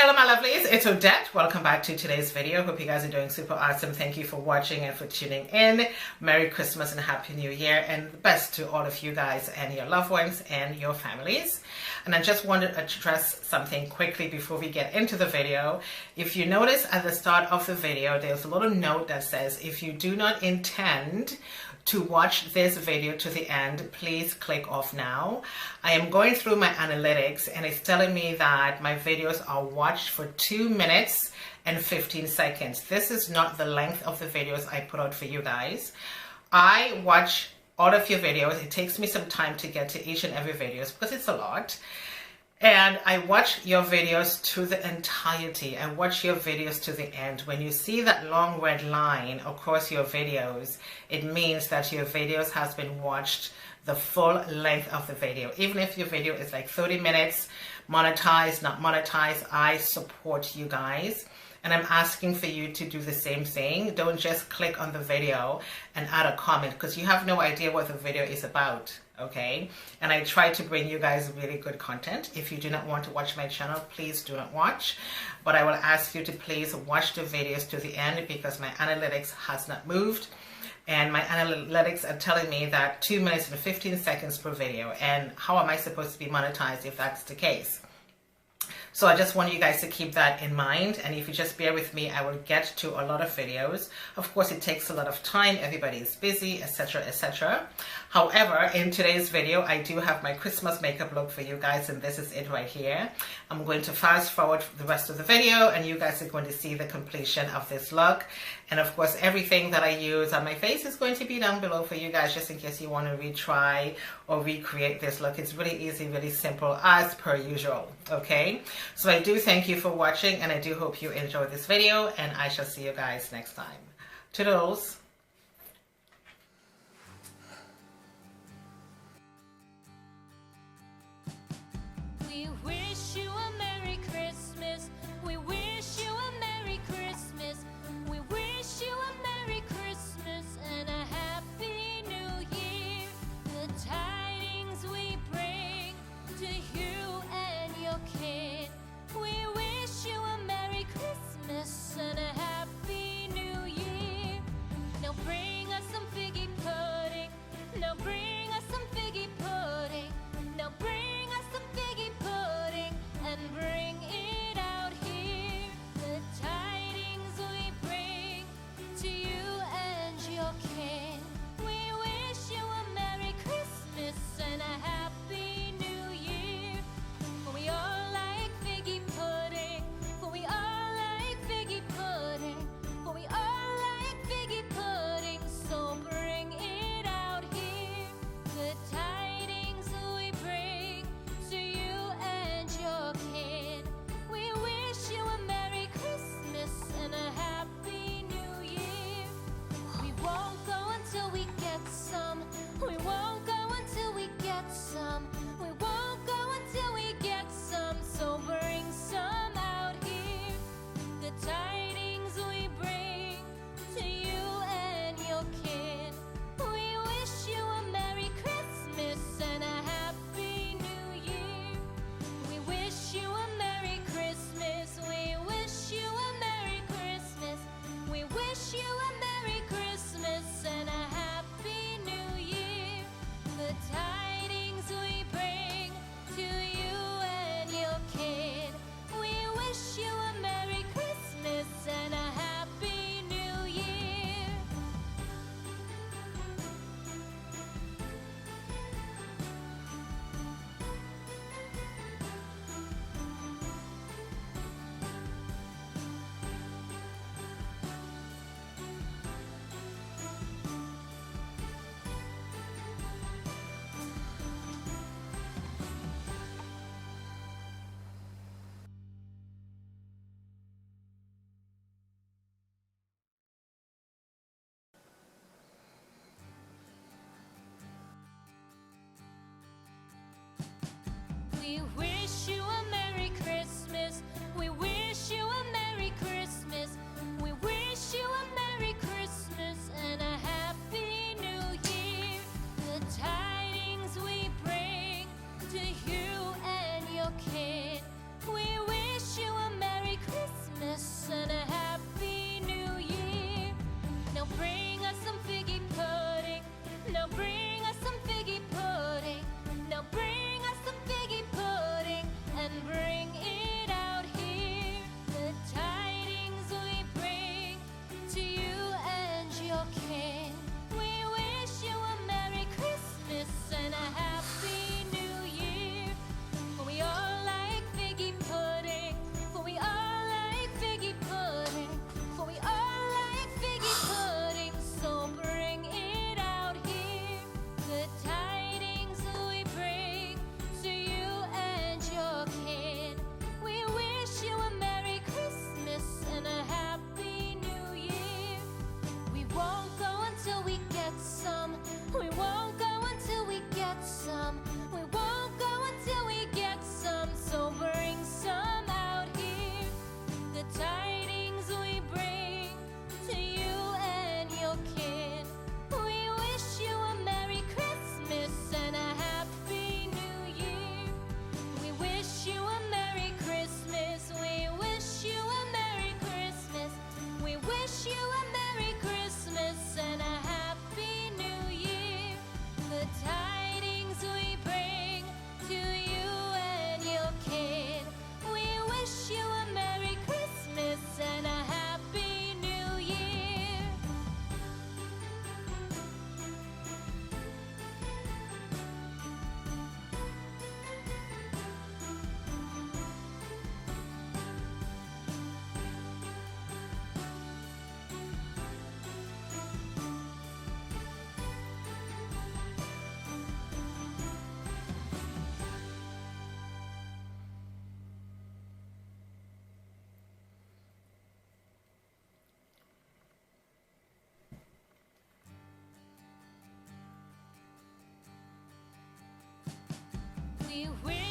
Hello my lovelies, it's Odette. Welcome back to today's video. Hope you guys are doing super awesome. Thank you for watching and for tuning in. Merry Christmas and Happy New Year, and the best to all of you guys and your loved ones and your families. And I just wanted to address something quickly before we get into the video. If you notice at the start of the video, there's a little note that says, if you do not intend to watch this video to the end, please click off now. I am going through my analytics and it's telling me that my videos are watched for 2 minutes and 15 seconds. This is not the length of the videos I put out for you guys. I watch all of your videos. It takes me some time to get to each and every video because it's a lot. And I watch your videos to the entirety. I watch your videos to the end. When you see that long red line across your videos, it means that your videos has been watched the full length of the video. Even if your video is like 30 minutes, monetized, not monetized, I support you guys. And I'm asking for you to do the same thing. Don't just click on the video and add a comment because you have no idea what the video is about, okay? And I try to bring you guys really good content. If you do not want to watch my channel, please do not watch. But I will ask you to please watch the videos to the end because my analytics has not moved. And my analytics are telling me that 2 minutes and 15 seconds per video. And how am I supposed to be monetized if that's the case? So I just want you guys to keep that in mind, and if you just bear with me, I will get to a lot of videos. Of course, it takes a lot of time. Everybody is busy, etc., etc. However, in today's video, I do have my Christmas makeup look for you guys, and this is it right here. I'm going to fast forward the rest of the video, and you guys are going to see the completion of this look. And of course, everything that I use on my face is going to be down below for you guys, just in case you want to retry or recreate this look. It's really easy, really simple, as per usual, okay? So I do thank you for watching, and I do hope you enjoyed this video, and I shall see you guys next time. Toodles! We wish you a Merry Christmas. We wish you a Merry Christmas. We wish you a Merry Christmas and a Happy New Year. The tidings we bring to you and your kid. We wish you a Merry Christmas and a Happy New Year. Now bring us some figgy pudding. Now bring us some figgy pudding. Now bring us some figgy pudding and bring it out here. The tidings we bring to you and your kin. We wish you a Merry Christmas and a Happy New Year. For we all like figgy pudding. For we all like figgy pudding. For we all like figgy pudding. So bring it out here. The tidings we bring to you and your kid. We wish you a Merry Christmas and a Happy New Year. We won't go until we get some. We won't go until we get some. We won't go until we get some. So bring some out here. The tidings we bring to you and your kid. We wish you a Merry Christmas and a Happy New Year. We wish you a Merry Christmas. We wish you a Merry Christmas. We wish you a Merry Christmas and a Happy New Year. The tidings we bring to you and your kid. We wish you a Merry Christmas and a Happy New Year. We wish you a Merry Christmas. We wish you a Merry Christmas. We wish you a Merry Christmas and a Happy New Year. The tidings we bring to you and your kid. We wish you a Merry We wish